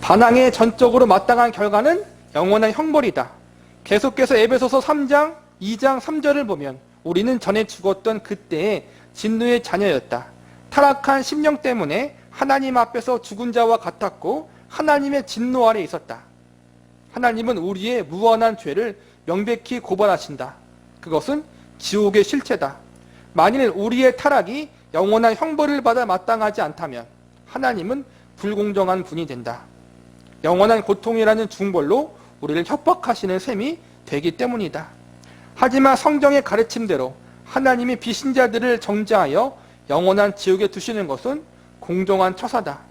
반항에 전적으로 마땅한 결과는 영원한 형벌이다. 계속해서 에베소서 3장 2장 3절을 보면 우리는 전에 죽었던 그때의 진노의 자녀였다. 타락한 심령 때문에 하나님 앞에서 죽은 자와 같았고 하나님의 진노 아래 있었다. 하나님은 우리의 무한한 죄를 명백히 고발하신다. 그것은 지옥의 실체다. 만일 우리의 타락이 영원한 형벌을 받아 마땅하지 않다면 하나님은 불공정한 분이 된다. 영원한 고통이라는 중벌로 우리를 협박하시는 셈이 되기 때문이다. 하지만 성경의 가르침대로 하나님이 비신자들을 정죄하여 영원한 지옥에 두시는 것은 공정한 처사다.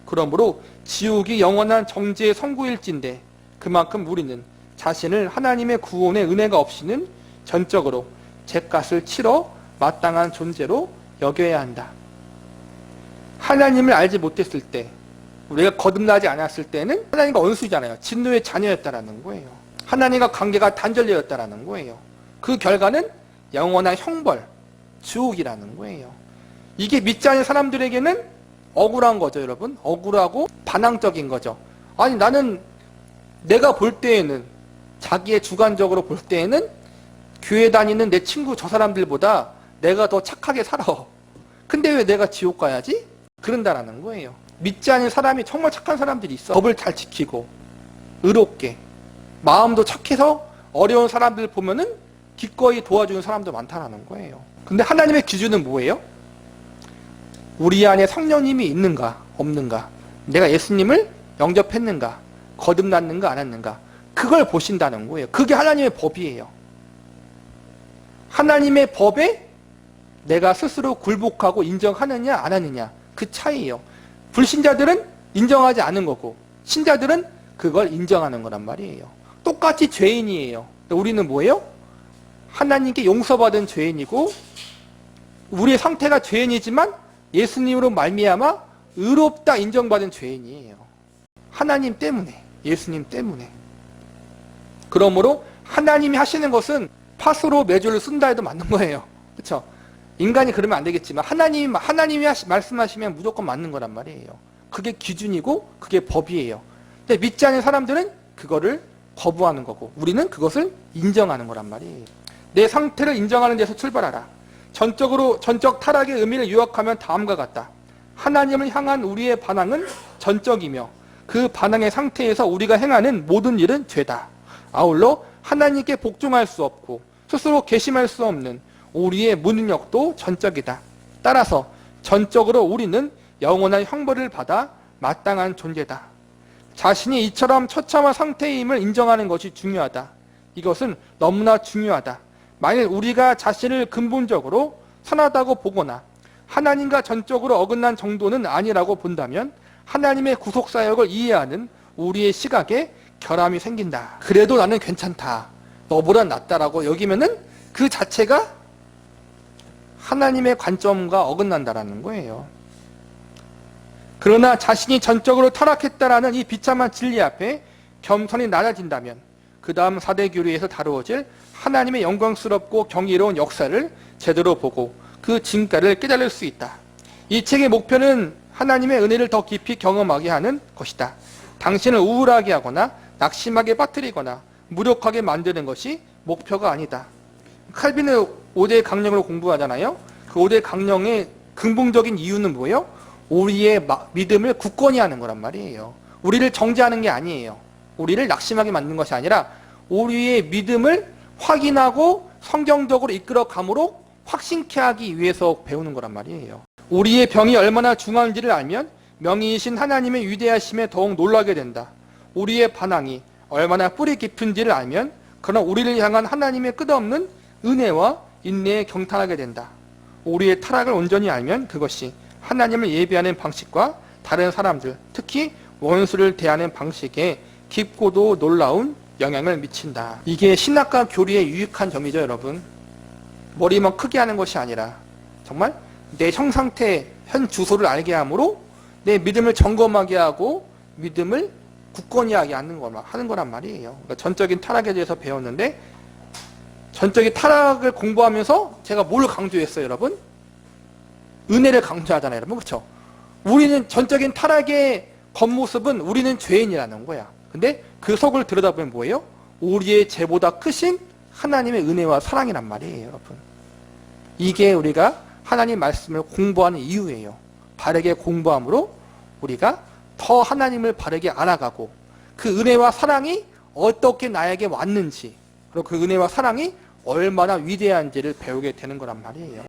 그러므로 지옥이 영원한 정죄의 선고일진데 그만큼 우리는 자신을 하나님의 구원의 은혜가 없이는 전적으로 죗값을 치러 마땅한 존재로 여겨야 한다. 하나님을 알지 못했을 때, 우리가 거듭나지 않았을 때는 하나님과 원수잖아요. 진노의 자녀였다라는 거예요. 하나님과 관계가 단절되었다라는 거예요. 그 결과는 영원한 형벌, 지옥이라는 거예요. 이게 믿지 않는 사람들에게는 억울한 거죠, 여러분. 억울하고 반항적인 거죠. 아니, 나는 내가 볼 때에는, 자기의 주관적으로 볼 때에는 교회 다니는 내 친구 저 사람들보다 내가 더 착하게 살아. 근데 왜 내가 지옥 가야지? 그런다라는 거예요. 믿지 않는 사람이 정말 착한 사람들이 있어. 법을 잘 지키고 의롭게 마음도 착해서 어려운 사람들 보면은 기꺼이 도와주는 사람도 많다라는 거예요. 근데 하나님의 기준은 뭐예요? 우리 안에 성령님이 있는가 없는가, 내가 예수님을 영접했는가, 거듭났는가 안 했는가, 그걸 보신다는 거예요. 그게 하나님의 법이에요. 하나님의 법에 내가 스스로 굴복하고 인정하느냐 안 하느냐, 그 차이예요. 불신자들은 인정하지 않은 거고 신자들은 그걸 인정하는 거란 말이에요. 똑같이 죄인이에요. 우리는 뭐예요? 하나님께 용서받은 죄인이고 우리의 상태가 죄인이지만 예수님으로 말미암아 의롭다 인정받은 죄인이에요. 하나님 때문에, 예수님 때문에. 그러므로 하나님이 하시는 것은 팥으로 메주를 쓴다 해도 맞는 거예요. 그렇죠? 인간이 그러면 안 되겠지만 하나님이 말씀하시면 무조건 맞는 거란 말이에요. 그게 기준이고 그게 법이에요. 근데 믿지 않는 사람들은 그거를 거부하는 거고 우리는 그것을 인정하는 거란 말이에요. 내 상태를 인정하는 데서 출발하라. 전적 타락의 의미를 요약하면 다음과 같다. 하나님을 향한 우리의 반항은 전적이며 그 반항의 상태에서 우리가 행하는 모든 일은 죄다. 아울러 하나님께 복종할 수 없고 스스로 개심할 수 없는 우리의 무능력도 전적이다. 따라서 전적으로 우리는 영원한 형벌을 받아 마땅한 존재다. 자신이 이처럼 처참한 상태임을 인정하는 것이 중요하다. 이것은 너무나 중요하다. 만일 우리가 자신을 근본적으로 선하다고 보거나 하나님과 전적으로 어긋난 정도는 아니라고 본다면 하나님의 구속사역을 이해하는 우리의 시각에 결함이 생긴다. 그래도 나는 괜찮다, 너보다 낫다라고 여기면은 그 자체가 하나님의 관점과 어긋난다라는 거예요. 그러나 자신이 전적으로 타락했다라는 이 비참한 진리 앞에 겸손히 낮아진다면 그 다음 사대교리에서 다루어질 하나님의 영광스럽고 경이로운 역사를 제대로 보고 그 진가를 깨달을 수 있다. 이 책의 목표는 하나님의 은혜를 더 깊이 경험하게 하는 것이다. 당신을 우울하게 하거나 낙심하게 빠뜨리거나 무력하게 만드는 것이 목표가 아니다. 칼빈의 5대 강령으로 공부하잖아요. 그 5대 강령의 근본적인 이유는 뭐예요? 우리의 믿음을 굳건히 하는 거란 말이에요. 우리를 정죄하는 게 아니에요. 우리를 낙심하게 만드는 것이 아니라 우리의 믿음을 확인하고 성경적으로 이끌어감으로 확신케 하기 위해서 배우는 거란 말이에요. 우리의 병이 얼마나 중요한지를 알면 명의이신 하나님의 위대하심에 더욱 놀라게 된다. 우리의 반항이 얼마나 뿌리 깊은지를 알면 그러나 우리를 향한 하나님의 끝없는 은혜와 인내에 경탄하게 된다. 우리의 타락을 온전히 알면 그것이 하나님을 예배하는 방식과 다른 사람들, 특히 원수를 대하는 방식에 깊고도 놀라운 영향을 미친다. 이게 신학과 교리의 유익한 점이죠, 여러분. 머리만 크게 하는 것이 아니라 정말 내 형상태, 현 주소를 알게 함으로 내 믿음을 점검하게 하고 믿음을 굳건히 하게 하는 거란 말이에요. 그러니까 전적인 타락에 대해서 배웠는데 전적인 타락을 공부하면서 제가 뭘 강조했어요, 여러분? 은혜를 강조하잖아요, 여러분. 그렇죠? 우리는 전적인 타락의 겉모습은 우리는 죄인이라는 거야. 근데 그 속을 들여다보면 뭐예요? 우리의 죄보다 크신 하나님의 은혜와 사랑이란 말이에요, 여러분. 이게 우리가 하나님 말씀을 공부하는 이유예요. 바르게 공부함으로 우리가 더 하나님을 바르게 알아가고 그 은혜와 사랑이 어떻게 나에게 왔는지, 그리고 그 은혜와 사랑이 얼마나 위대한지를 배우게 되는 거란 말이에요.